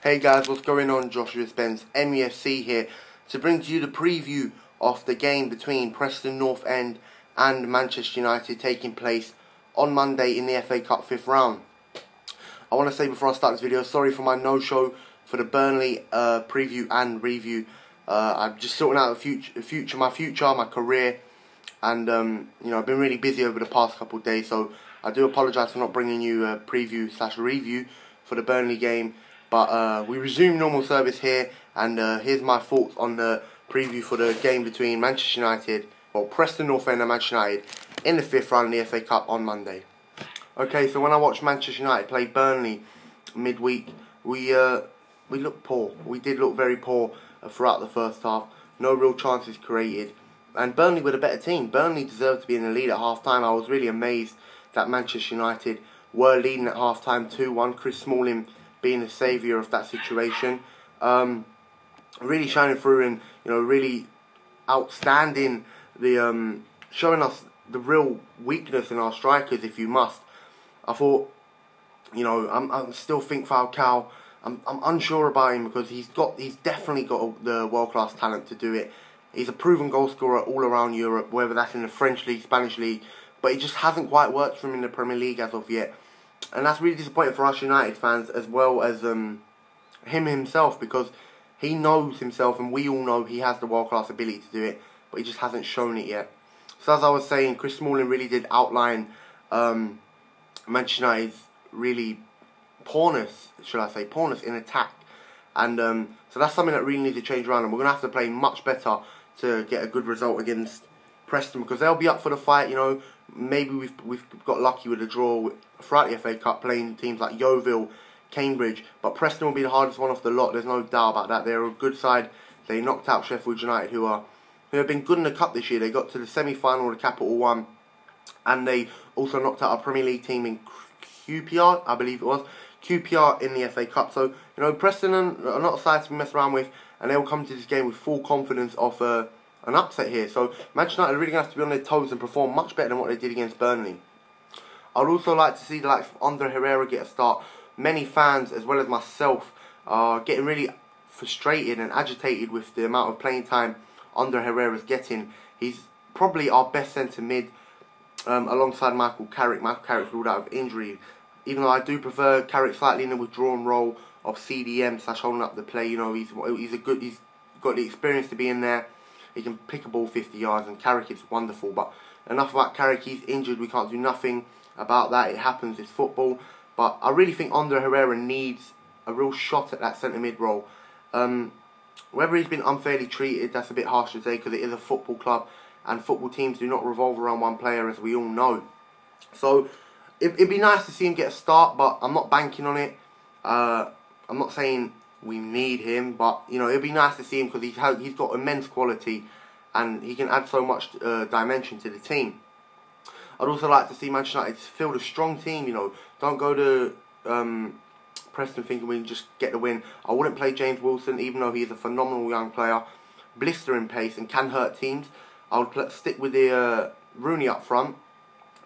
Hey guys, what's going on? Joshua Spence, MEFC here, to bring to you the preview of the game between Preston North End and Manchester United taking place on Monday in the FA Cup 5th round. I want to say before I start this video, sorry for my no-show for the Burnley preview and review. I'm just sorting out my future, my career, and I've been really busy over the past couple of days, so I do apologise for not bringing you a preview/review for the Burnley game. But we resume normal service here, and here's my thoughts on the preview for the game between Manchester United, Preston North End and Manchester United in the 5th round of the FA Cup on Monday. Okay, so when I watched Manchester United play Burnley midweek, we looked poor. We did look very poor throughout the first half. No real chances created, and Burnley were the better team. Burnley deserved to be in the lead at half-time. I was really amazed that Manchester United were leading at half-time 2-1. Chris Smalling being the saviour of that situation, really shining through and really outstanding, showing us the real weakness in our strikers. If you must, I thought, I still think Falcao. I'm unsure about him because he's definitely got the world-class talent to do it. He's a proven goal scorer all around Europe, whether that's in the French league, Spanish league, but it just hasn't quite worked for him in the Premier League as of yet. And that's really disappointing for us United fans, as well as him himself, because he knows himself, and we all know he has the world-class ability to do it, but he just hasn't shown it yet. So as I was saying, Chris Smalling really did outline Manchester United's really poorness in attack. And so that's something that really needs to change around, and we're going to have to play much better to get a good result against Preston, because they'll be up for the fight. Maybe we've got lucky with a draw throughout the FA Cup, playing teams like Yeovil, Cambridge, but Preston will be the hardest one off the lot. There's no doubt about that. They're a good side. They knocked out Sheffield United, who have been good in the cup this year. They got to the semi-final of the Capital One, and they also knocked out a Premier League team in QPR, I believe it was. QPR in the FA Cup. So Preston are not a side to be messed around with, and they'll come to this game with full confidence of an upset here. So Manchester United are really going to have to be on their toes and perform much better than what they did against Burnley. I'd also like to see the likes of Andre Herrera get a start. Many fans, as well as myself, are getting really frustrated and agitated with the amount of playing time Andre Herrera's getting. He's probably our best centre mid, alongside Michael Carrick. Michael Carrick's ruled out of injury, even though I do prefer Carrick slightly in the withdrawn role of CDM / holding up the play. He's got the experience to be in there. He can pick a ball 50 yards, and Carrick is wonderful. But enough about Carrick. He's injured. We can't do nothing about that. It happens. It's football. But I really think Andre Herrera needs a real shot at that centre mid role. Whether he's been unfairly treated, that's a bit harsh to say, because it is a football club, and football teams do not revolve around one player, as we all know. So it'd be nice to see him get a start, but I'm not banking on it. I'm not saying we need him, but it'd be nice to see him, because he's got immense quality and he can add so much dimension to the team. I'd also like to see Manchester United field a strong team. Don't go to Preston thinking we can just get the win. I wouldn't play James Wilson, even though he is a phenomenal young player, blistering pace and can hurt teams. I would stick with the Rooney up front,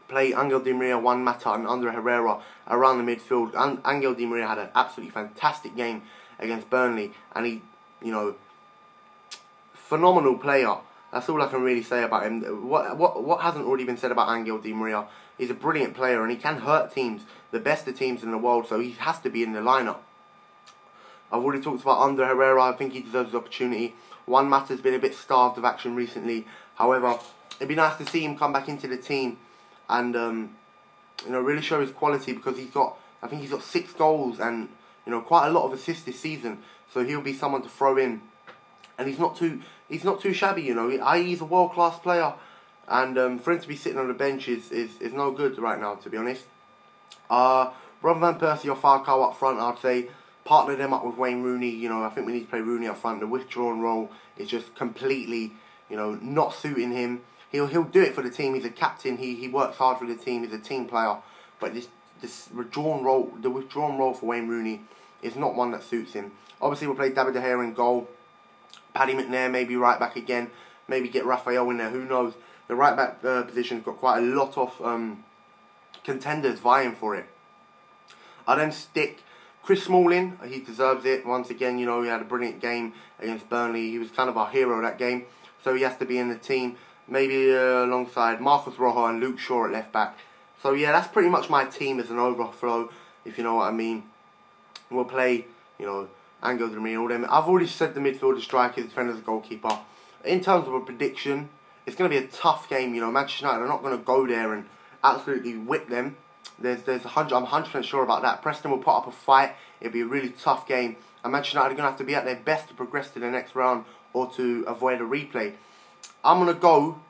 play Angel Di Maria, Juan Mata and Andre Herrera around the midfield. Angel Di Maria had an absolutely fantastic game against Burnley, and he, phenomenal player. That's all I can really say about him. What hasn't already been said about Angel Di Maria? He's a brilliant player, and he can hurt teams, the best of teams in the world, so he has to be in the lineup. I've already talked about Andre Herrera. I think he deserves the opportunity. Juan Mata's been a bit starved of action recently. However, it'd be nice to see him come back into the team and really show his quality, because I think he's got 6 goals and quite a lot of assists this season. So he'll be someone to throw in, and he's not too shabby. He's a world-class player, and for him to be sitting on the bench is no good right now, to be honest. Robin van Persie or Falcao up front, I'd say partner them up with Wayne Rooney. I think we need to play Rooney up front. The withdrawn role is just completely not suiting him. He'll do it for the team. He's a captain. He works hard for the team. He's a team player. But this withdrawn role, the withdrawn role for Wayne Rooney, is not one that suits him. Obviously, we'll play David De Gea in goal. Paddy McNair maybe right back again. Maybe get Raphael in there. Who knows? The right back position's got quite a lot of contenders vying for it. I then stick Chris Smalling, he deserves it. Once again, you know, he had a brilliant game against Burnley. He was kind of our hero that game, so he has to be in the team. Maybe alongside Marcus Rojo and Luke Shaw at left back. So yeah, that's pretty much my team as an overflow, if you know what I mean. We'll play, you know, Angel Di Maria, all them. I've already said the midfielder, strikers, defenders, goalkeeper. In terms of a prediction, it's going to be a tough game. You know, Manchester United are not going to go there and absolutely whip them. I'm 100% sure about that. Preston will put up a fight. It'll be a really tough game. And Manchester United are going to have to be at their best to progress to the next round or to avoid a replay. I'm going to go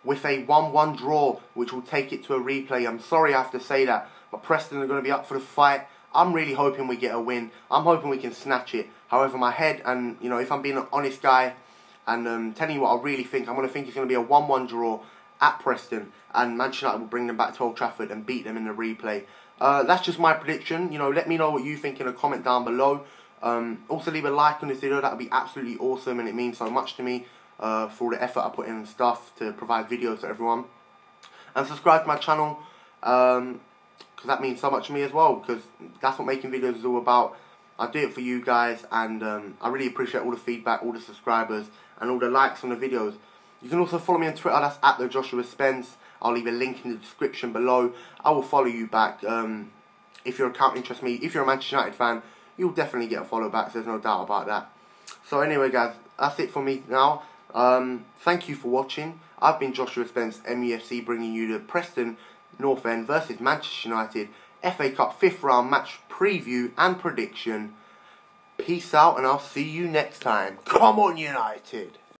with a 1-1 draw, which will take it to a replay. I'm sorry I have to say that, but Preston are going to be up for the fight. I'm really hoping we get a win. I'm hoping we can snatch it. However, my head, and you know, if I'm being an honest guy and telling you what I really think, I'm going to think it's going to be a 1-1 draw at Preston, and Manchester United will bring them back to Old Trafford and beat them in the replay. That's just my prediction. You know, let me know what you think in a comment down below. Also, leave a like on this video. That would be absolutely awesome, and it means so much to me for all the effort I put in and stuff to provide videos to everyone. And subscribe to my channel, because that means so much to me as well, because that's what making videos is all about. I do it for you guys, and I really appreciate all the feedback, all the subscribers, and all the likes on the videos. You can also follow me on Twitter, that's at @TheJoshuaSpence. I'll leave a link in the description below. I will follow you back. If your account interests me, if you're a Manchester United fan, you'll definitely get a follow back, so there's no doubt about that. So anyway guys, that's it for me now. Thank you for watching. I've been Joshua Spence, MUFC, bringing you the Preston North End versus Manchester United FA Cup 5th round match preview and prediction. Peace out, and I'll see you next time. Come on, United!